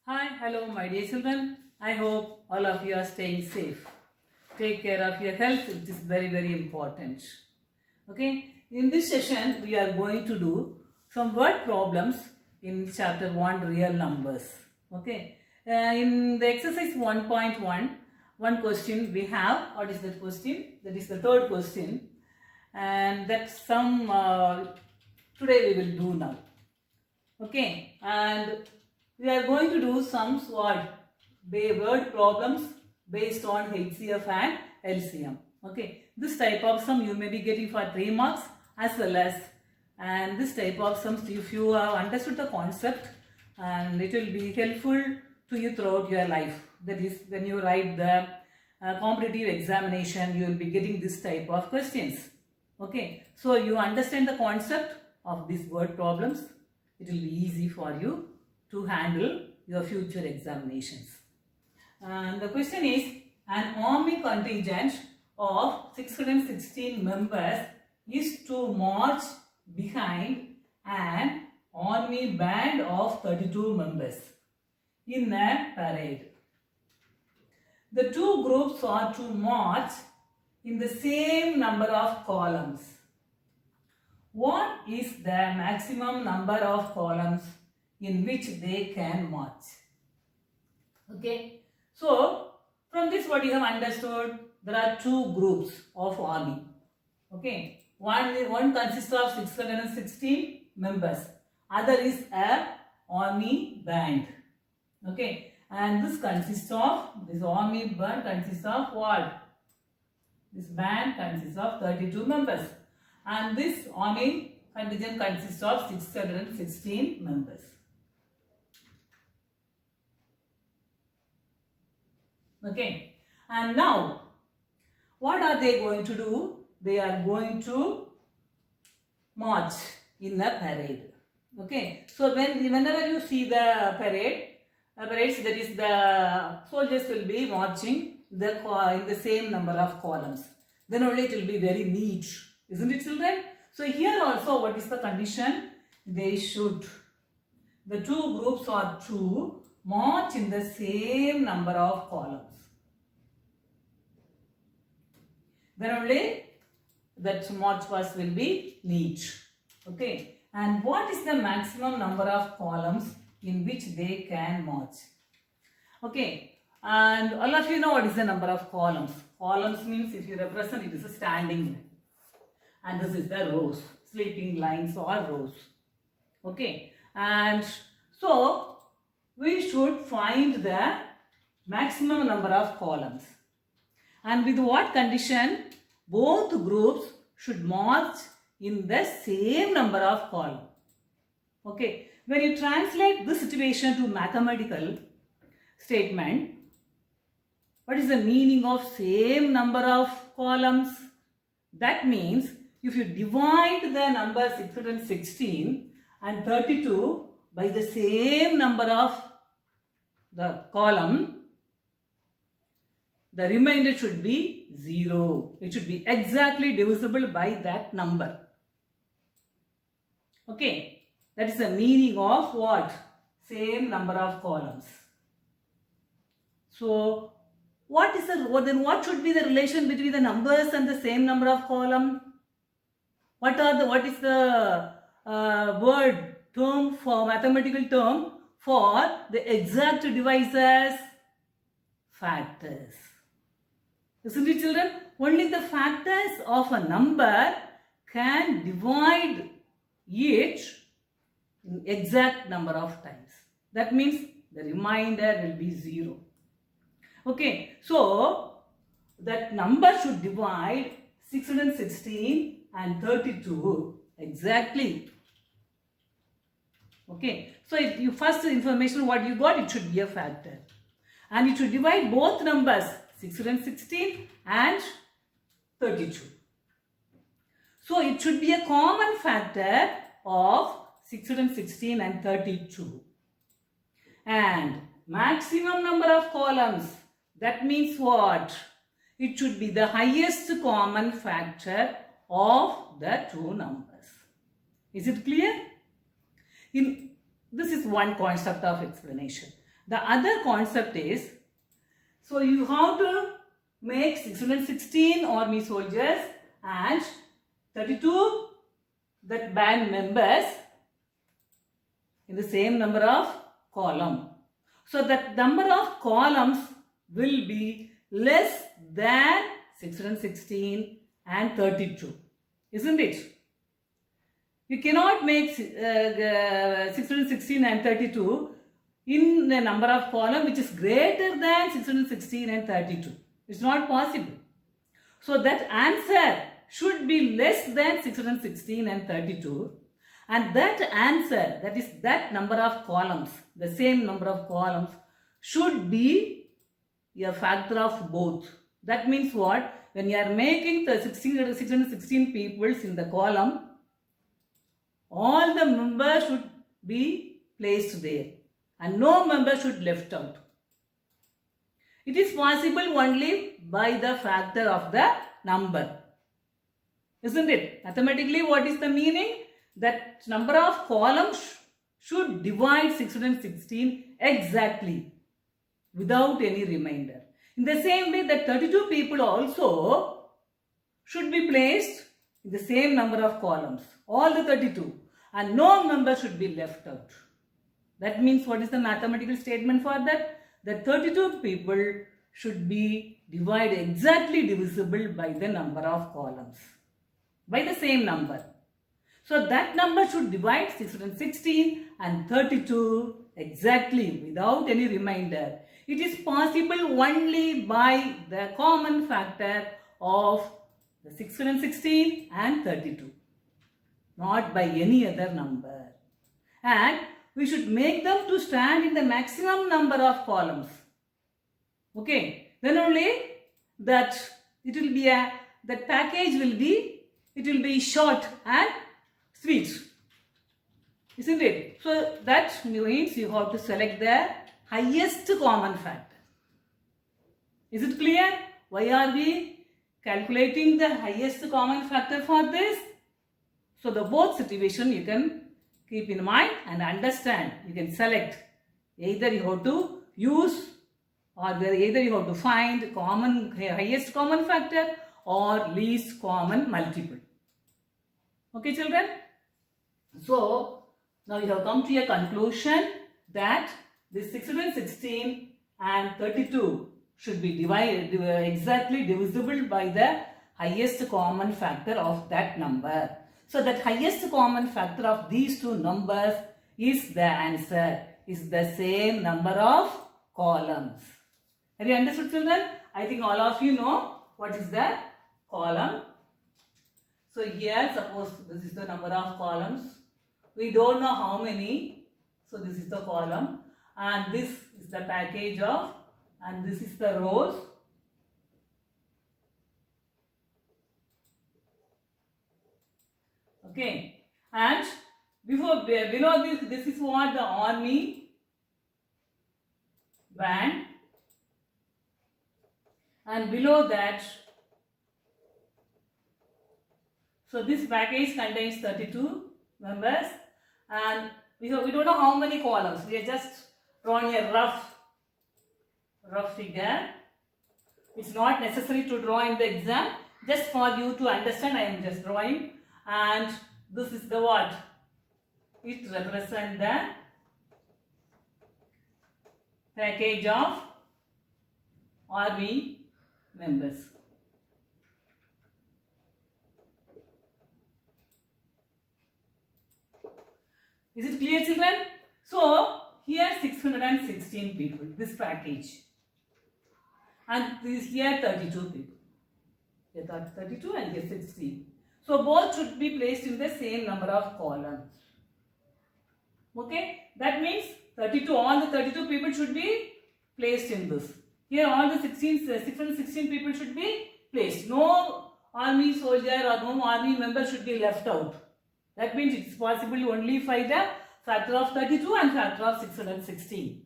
Hi, hello, my dear children. I hope all of you are staying safe. Take care of your health, it is very, very important. Okay, in this session, we are going to do some word problems in chapter 1 real numbers. Okay, in the exercise 1.1, one question we have. What is that question? That is the third question, and that's some today we will do now. Okay, and we are going to do some word problems based on HCF and LCM. Okay, this type of sum you may be getting for 3 marks as well as, and this type of sums if you have understood the concept, and it will be helpful to you throughout your life. That is, when you write the competitive examination, you will be getting this type of questions. Okay, so you understand the concept of these word problems, it will be easy for you to handle your future examinations. And the question is, an army contingent of 616 members is to march behind an army band of 32 members in a parade. The two groups are to march in the same number of columns. What is the maximum number of columns in which they can march? Okay, so from this what you have understood, there are two groups of army. Okay, one consists of 616 members, other is a army band. Okay, and this army band consists of what? This band consists of 32 members. And this army contingent consists of 616 members. Okay, and now what are they going to do? They are going to march in a parade. Okay, so whenever you see the parades, that is the soldiers will be marching in the same number of columns. Then only it will be very neat. Isn't it, children? So here also what is the condition? The two groups are to march in the same number of columns. Then only that march pass will be neat. Okay. And what is the maximum number of columns in which they can march? Okay. And all of you know what is the number of columns. Columns means, if you represent, it is a standing line. And this is the rows, sleeping lines or rows. Okay, and so we should find the maximum number of columns. And with what condition? Both groups should march in the same number of columns. Okay, when you translate this situation to mathematical statement, what is the meaning of same number of columns? That means if you divide the number 616 and 32 by the same number of the column, the remainder should be 0. It should be exactly divisible by that number. Okay, that is the meaning of what? Same number of columns. So, what should be the relation between the numbers and the same number of columns? What is the word term for mathematical term for the exact divisors? Factors. Isn't it, children? Only the factors of a number can divide it in exact number of times. That means the remainder will be 0. Okay, so that number should divide 616 and 32 exactly. Okay, so if you first information what you got, it should be a factor. And it should divide both numbers 616 and 32. So it should be a common factor of 616 and 32. And maximum number of columns, that means what? It should be the highest common factor of the two numbers. Is it clear? This is one concept of explanation. The other concept is, so you have to make 616 army soldiers and 32 that band members in the same number of column. So that number of columns will be less than 616 and 32, isn't it? You cannot make 616 and 32 in a number of column which is greater than 616 and 32. It's not possible. So that answer should be less than 616 and 32, and that answer, that is that number of columns, the same number of columns, should be a factor of both. That means what? When you are making the 616 peoples in the column, all the members should be placed there and no member should left out. It is possible only by the factor of the number, isn't it? Mathematically, what is the meaning? That number of columns should divide 616 exactly without any remainder. In the same way, that 32 people also should be placed in the same number of columns, all the 32, and no member should be left out. That means, what is the mathematical statement for that? The 32 people should be divided exactly divisible by the number of columns, by the same number. So that number should divide 616 and 32 exactly without any remainder. It is possible only by the common factor of the 616 and 32, not by any other number. And we should make them to stand in the maximum number of columns. Okay, then only that it will be that package will be, it will be short and sweet, isn't it? So that means you have to select the highest common factor. Is it clear? Why are we calculating the highest common factor for this? So the both situation you can keep in mind and understand. You can select either you have to use or either you have to find highest common factor or least common multiple. Okay, children? So now you have come to a conclusion that this 616 and 32 should be divided exactly divisible by the highest common factor of that number. So that highest common factor of these two numbers is the answer, is the same number of columns. Have you understood, children? I think all of you know what is the column. So here, suppose this is the number of columns. We don't know how many. So this is the column. And this is the package of, and this is the rows. Okay. And below this is what the army band. And below that, so this package contains 32 members, and we don't know how many columns. We are just drawing a rough figure. It's not necessary to draw in the exam. Just for you to understand, I am just drawing. And this is the what? It represents the package of army members. Is it clear, children? So here 616 people, this package, and this here 32 people. Here 32 and here 16. So both should be placed in the same number of columns. Okay, that means 32. All the 32 people should be placed in this. Here all the 616 people should be placed. No army soldier or no army member should be left out. That means it is possible only by the factor of 32 and factor of 616.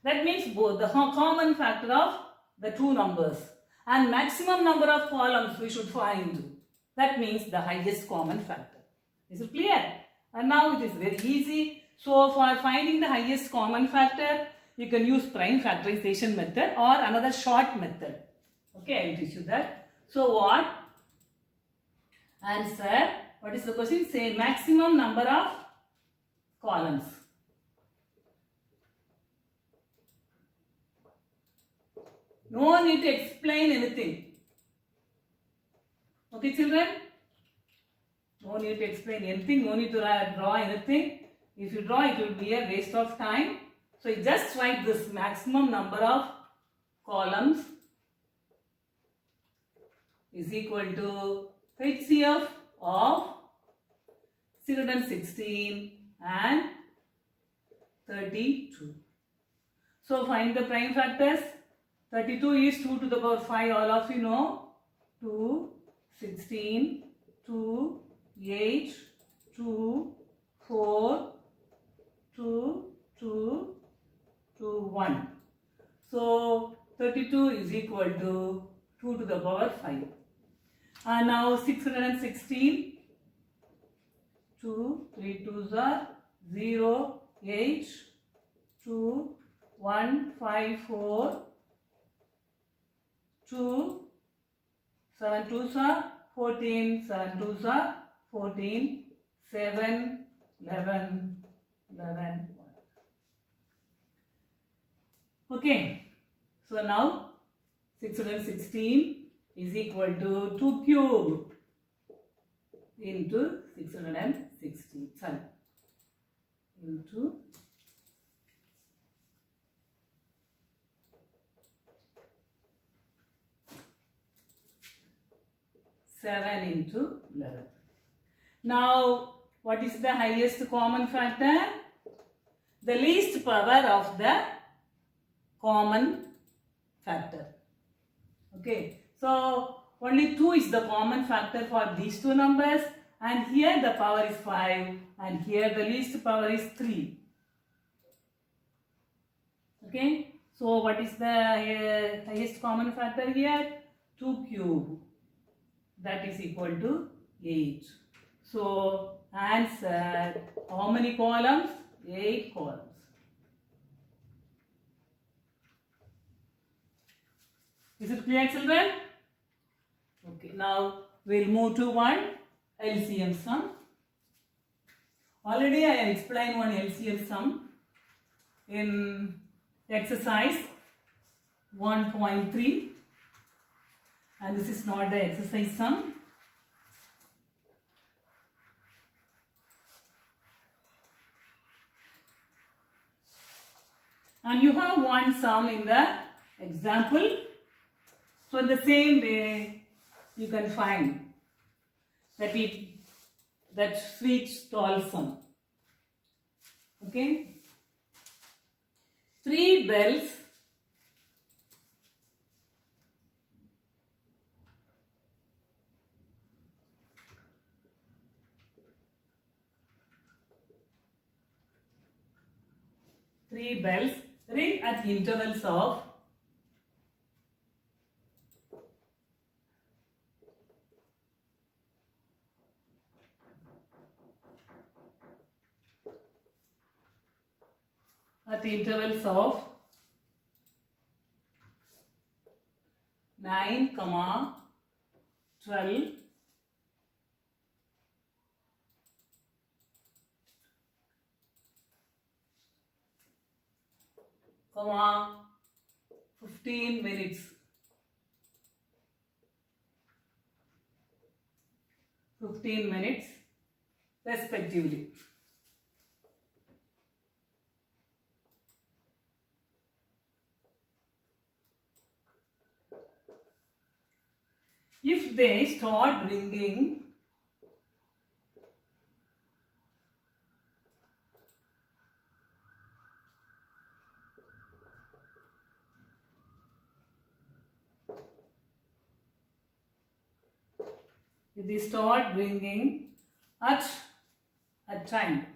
That means both the common factor of the two numbers and maximum number of columns we should find. That means the highest common factor. Is it clear? And now it is very easy. So for finding the highest common factor, you can use prime factorization method or another short method. Okay, I will teach you that. So what? Answer. What is the question? Say maximum number of columns. No need to explain anything. Okay, children? No need to explain anything. No need to draw anything. If you draw, it will be a waste of time. So you just write this maximum number of columns is equal to HCF of 616 and 32. So find the prime factors. 32 is 2 to the power 5, all of you know. 2, 16, 2, 8, 2, 4, 2, 2, 2, 1. So 32 is equal to 2 to the power 5. And now 616, 2, 3 2s are 0, 8, 2, 1, 5, 4, 2, 7 2s are 14, 7 2s are 14, 7, 11, 11, 1. Okay, so now 616 is equal to 2 cube into 616, sorry, into 7 into 11. Now, what is the highest common factor? The least power of the common factor. Okay, so only 2 is the common factor for these two numbers, and here the power is 5 and here the least power is 3. Okay, so what is the highest common factor here? 2 cube, that is equal to 8. So answer, how many columns? 8 columns. Is it clear, children? Okay, now we'll move to one LCM sum. Already I have explained one LCM sum in exercise 1.3, and this is not the exercise sum. And you have one sum in the example. So in the same way, you can find that sweet stall sum. Okay? 3 bells ring at intervals of 9, 12, 15 minutes. 15 minutes respectively. If they start ringing at a time.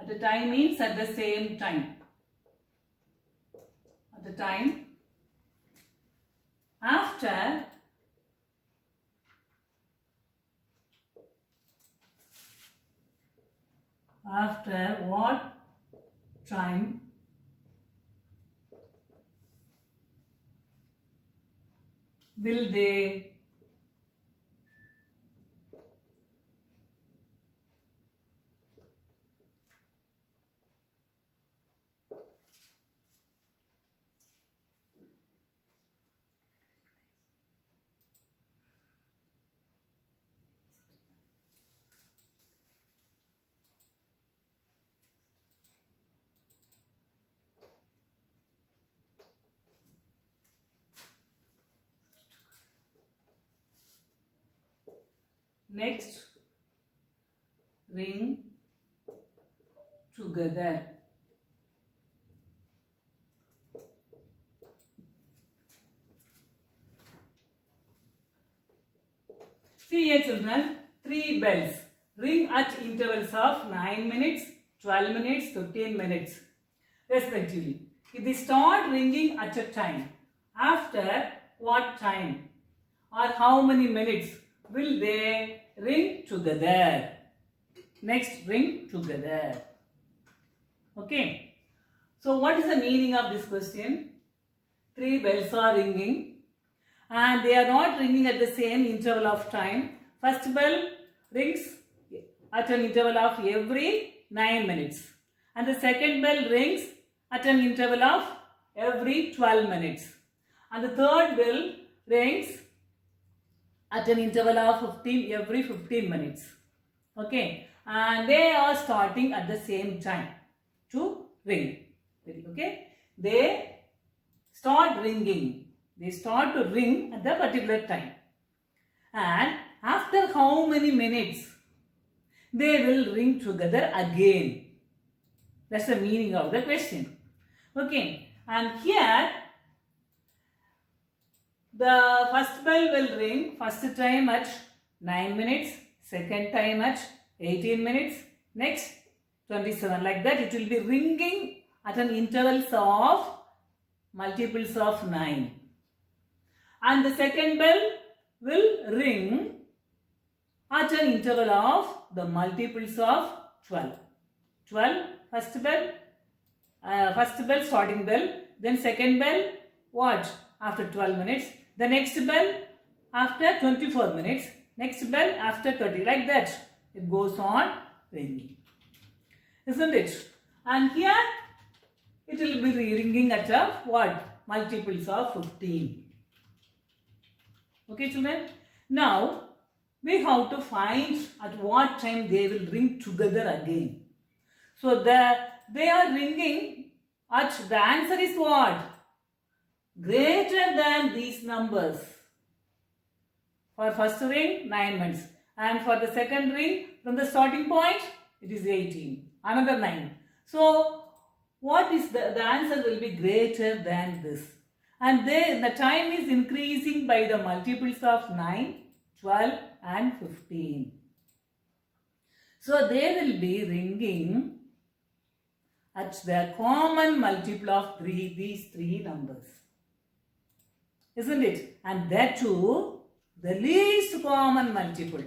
At a time means at the same time. At the time after After what time will they next ring together? See here children, 3 bells ring at intervals of 9 minutes, 12 minutes, 15 minutes respectively. If they start ringing at a time, after what time or how many minutes will they ring together? Next, ring together. Okay. So what is the meaning of this question? 3 bells are ringing and they are not ringing at the same interval of time. First bell rings at an interval of every 9 minutes and the second bell rings at an interval of every 12 minutes and the third bell rings at an interval of every 15 minutes. Okay, and they are starting at the same time to ring. Okay, they start ringing. They start to ring at the particular time. And after how many minutes they will ring together again? That's the meaning of the question. Okay, and here the first bell will ring first time at 9 minutes, second time at 18 minutes, next 27. Like that it will be ringing at an intervals of multiples of 9. And the second bell will ring at an interval of the multiples of 12. 12, first bell starting bell, then second bell, what? After 12 minutes, the next bell after 24 minutes, next bell after 30, like that it goes on ringing, isn't it? And here it will be ringing at a what? Multiples of 15. Okay children, now we have to find at what time they will ring together again. So they are ringing at, the answer is what? Greater than these numbers. For first ring 9 minutes and for the second ring from the starting point it is 18, another 9. So what is the answer will be greater than this, and the time is increasing by the multiples of 9, 12 and 15. So they will be ringing at the common multiple of these three numbers, isn't it? And that too the least common multiple.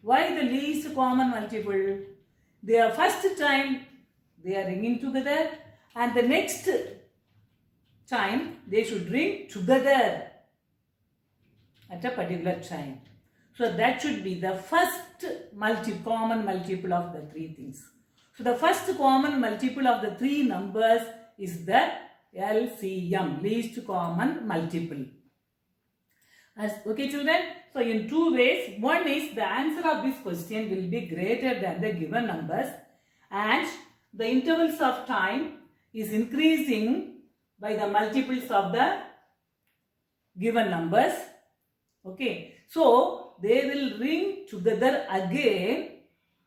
Why the least common multiple? Their first time they are ringing together and the next time they should ring together at a particular time. So that should be the first common multiple of the three things. So the first common multiple of the three numbers is the LCM, least common multiple. Okay children, so in two ways. One is the answer of this question will be greater than the given numbers and the intervals of time is increasing by the multiples of the given numbers. Okay, so they will ring together again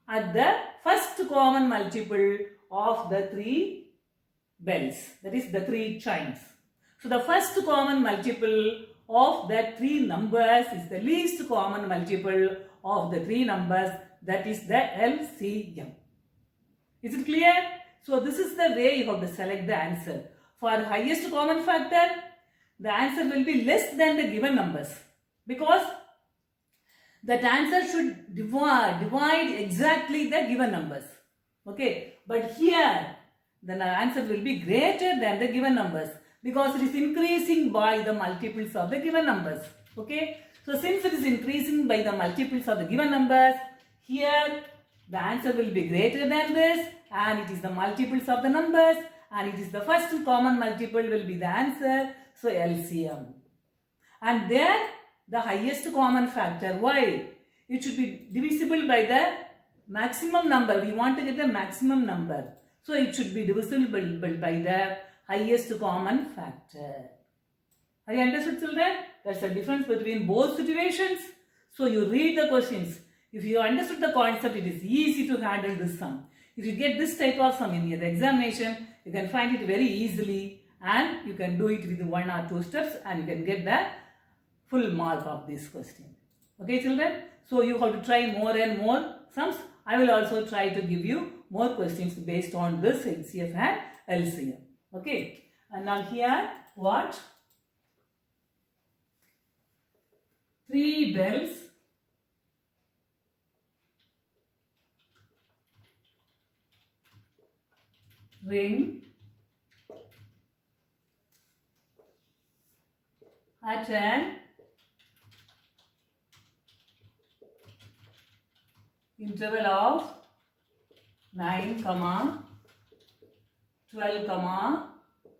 at the first common multiple of the three bells, that is the three chimes. So the first common multiple of the three numbers is the least common multiple of the three numbers, that is the LCM. Is it clear? So this is the way you have to select the answer. For highest common factor, the answer will be less than the given numbers, because that answer should divide exactly the given numbers. Okay, but here the answer will be greater than the given numbers because it is increasing by the multiples of the given numbers. Okay, so since it is increasing by the multiples of the given numbers, here the answer will be greater than this, and it is the multiples of the numbers, and it is the first common multiple will be the answer. So LCM. And then the highest common factor. Why? It should be divisible by the maximum number. We want to get the maximum number. So it should be divisible by the highest common factor. Are you understood, children? That's the difference between both situations. So you read the questions. If you understood the concept, it is easy to handle this sum. If you get this type of sum in your examination, you can find it very easily and you can do it with 1 or 2 steps and you can get the full mark of this question. Okay, children? So you have to try more and more sums. I will also try to give you more questions based on this HCF and LCM. Okay. And now here, what? 3 bells ring at an interval of 9, 12,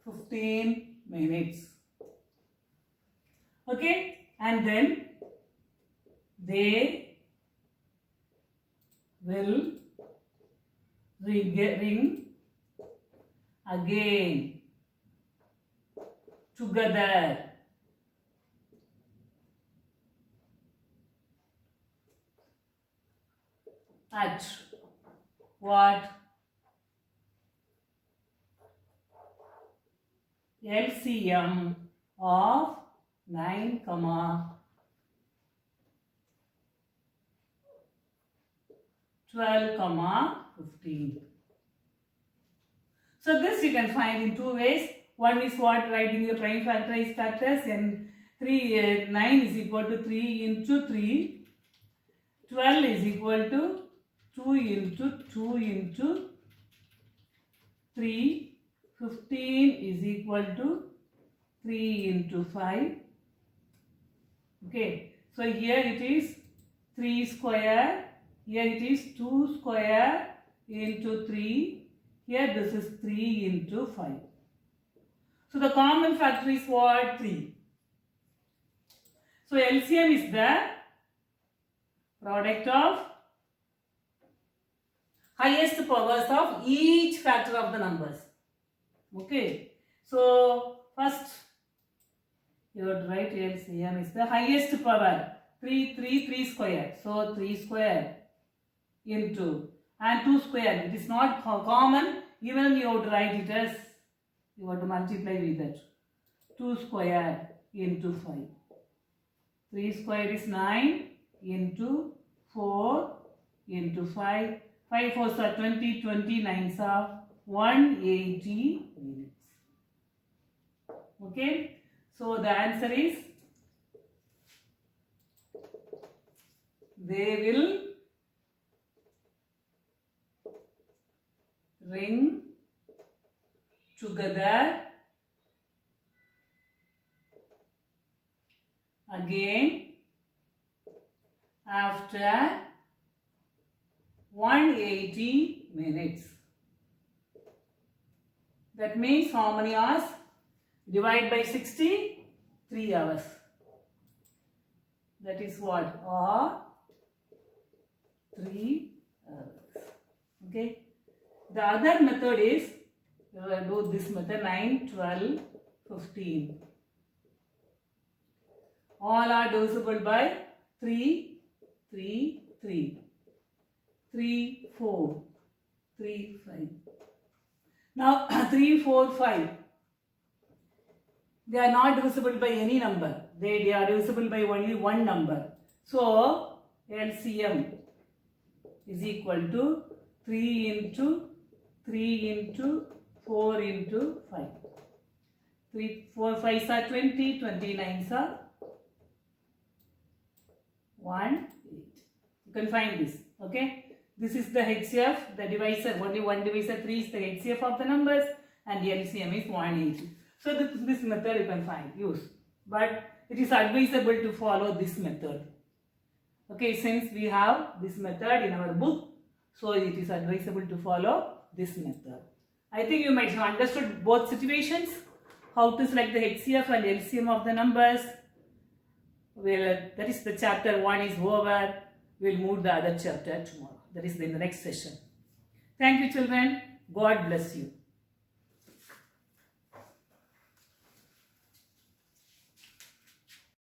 15 minutes. Okay, and then they will ring again together at what? LCM of 9, 12, 15. So this you can find in 2 ways. One is what? Writing the prime factorized factors, and 9 is equal to 3 into 3. 12 is equal to 2 into 2 into 3. 15 is equal to 3 into 5. Okay. So here it is 3 square. Here it is 2 square into 3. Here this is 3 into 5. So the common factor is what? 3. So LCM is the product of highest powers of each factor of the numbers. Okay. So first you would write LCM is the highest power. 3 square. So 3 square into and 2 square. It is not common. Even you would write it as, you have to multiply with that. 2 square into 5. 3 square is 9 into 4 into 5. 5 4s are 20, 20 9s are 180 minutes. Okay. So the answer is, they will ring together again after 180 minutes. That means how many hours? Divide by 60, 3 hours. That is what? Or 3 hours. Okay. The other method is, we will do this method, 9, 12, 15. All are divisible by 3, 3, 3. 3, 4, 3, 5. Now 3, 4, 5. They are not divisible by any number. They are divisible by only one number. So LCM is equal to 3 into 3 into 4 into 5. 3, 4, 5s are 20, 29s are 1, 8. You can find this. Okay. This is the HCF, the divisor, only one divisor 3 is the HCF of the numbers and the LCM is 180. So this method you can use. But it is advisable to follow this method. Okay, since we have this method in our book, so it is advisable to follow this method. I think you might have understood both situations, how to select the HCF and LCM of the numbers. Well, that is the chapter 1 is over. We'll move the other chapter tomorrow. That is in the next session. Thank you, children. God bless you.